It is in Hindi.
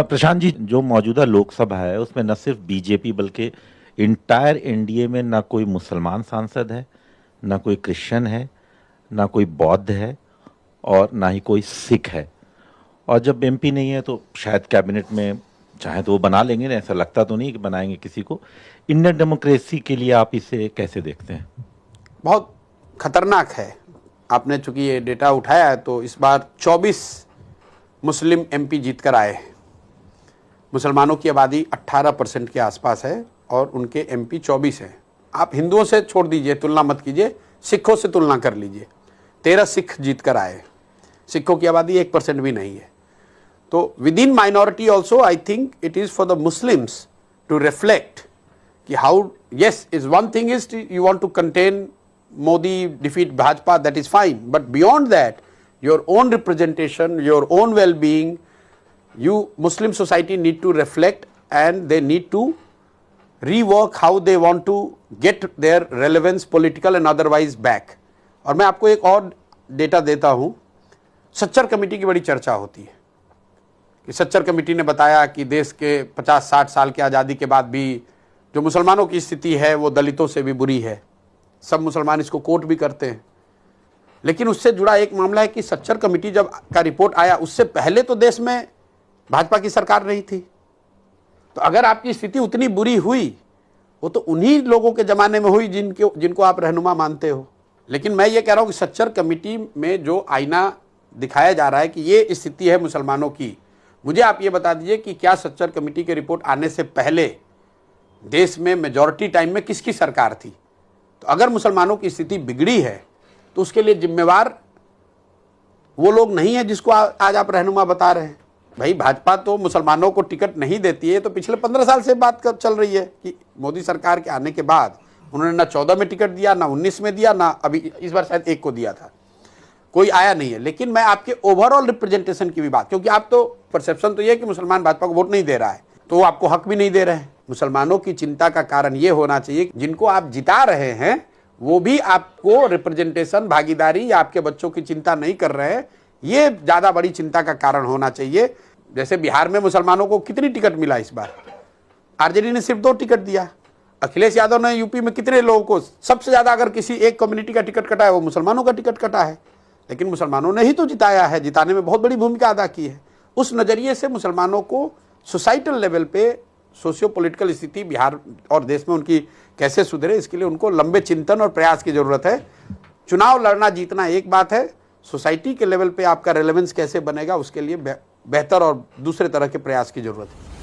प्रशांत जी, जो मौजूदा लोकसभा है उसमें न सिर्फ बीजेपी बल्कि इंटायर एनडीए में ना कोई मुसलमान सांसद है, ना कोई क्रिश्चियन है, ना कोई बौद्ध है और ना ही कोई सिख है। और जब एमपी नहीं है तो शायद कैबिनेट में चाहे तो वो बना लेंगे ना, ऐसा लगता तो नहीं कि बनाएंगे किसी को। इंडियन डेमोक्रेसी के लिए आप इसे कैसे देखते हैं? बहुत खतरनाक है। आपने चूंकि ये डेटा उठाया है तो इस बार 24 मुस्लिम एमपी जीतकर आए हैं। मुसलमानों की आबादी 18% के आसपास है और उनके एमपी 24 हैं। आप हिंदुओं से छोड़ दीजिए, तुलना मत कीजिए, सिखों से तुलना कर लीजिए। 13 सिख जीतकर आए। सिखों की आबादी 1% भी नहीं है। तो with in minority also I think it is for the Muslims to reflect कि how, yes, is one thing is you want to contain Modi, defeat Bhajpa, that is fine, but beyond that, your own representation, your own well-being, you Muslim society need to reflect and they need to rework how they want to get their relevance political and otherwise back. और मैं आपको एक और डेटा देता हूं। सच्चर कमेटी की बड़ी चर्चा होती है कि सच्चर कमेटी ने बताया कि देश के 50-60 साल की आज़ादी के बाद भी जो मुसलमानों की स्थिति है वो दलितों से भी बुरी है। सब मुसलमान इसको कोट भी करते हैं। लेकिन उससे जुड़ा एक मामला है कि सच्चर कमेटी जब का रिपोर्ट आया उससे पहले तो देश में भाजपा की सरकार नहीं थी। तो अगर आपकी स्थिति उतनी बुरी हुई वो तो उन्हीं लोगों के ज़माने में हुई जिनको आप रहनुमा मानते हो। लेकिन मैं ये कह रहा हूँ कि सच्चर कमेटी में जो आईना दिखाया जा रहा है कि ये स्थिति है मुसलमानों की, मुझे आप ये बता दीजिए कि क्या सच्चर कमेटी की रिपोर्ट आने से पहले देश में मेजॉरिटी टाइम में किसकी सरकार थी? तो अगर मुसलमानों की स्थिति बिगड़ी है तो उसके लिए जिम्मेवार वो लोग नहीं है जिसको आज आप रहनुमा बता रहे हैं। भाई, भाजपा तो मुसलमानों को टिकट नहीं देती है। तो पिछले 15 साल से बात चल रही है कि मोदी सरकार के आने के बाद उन्होंने ना 14 में टिकट दिया, ना 19 में दिया, ना अभी इस बार शायद 1 को दिया था, कोई आया नहीं है। लेकिन मैं आपके ओवरऑल रिप्रेजेंटेशन की भी बात, क्योंकि आप तो परसेप्शन तो ये है कि मुसलमान भाजपा को वोट नहीं दे रहा है तो वो आपको हक भी नहीं दे रहे हैं। मुसलमानों की चिंता का कारण ये होना चाहिए जिनको आप जिता रहे हैं वो भी आपको रिप्रेजेंटेशन, भागीदारी या आपके बच्चों की चिंता नहीं कर रहे हैं। ये ज्यादा बड़ी चिंता का कारण होना चाहिए। जैसे बिहार में मुसलमानों को कितनी टिकट मिला इस बार? आरजेडी ने सिर्फ 2 टिकट दिया। अखिलेश यादव ने यूपी में कितने लोगों को, सबसे ज्यादा अगर किसी एक कम्युनिटी का टिकट कटा है वो मुसलमानों का टिकट कटा है। लेकिन मुसलमानों ने ही तो जिताया है, जिताने में बहुत बड़ी भूमिका अदा की है। उस नजरिए से मुसलमानों को सोसाइटल लेवल पे सोशियो पॉलिटिकल स्थिति बिहार और देश में उनकी कैसे सुधरे, इसके लिए उनको लंबे चिंतन और प्रयास की जरूरत है। चुनाव लड़ना जीतना एक बात है, सोसाइटी के लेवल पे आपका रेलेवेंस कैसे बनेगा उसके लिए बेहतर और दूसरे तरह के प्रयास की जरूरत है।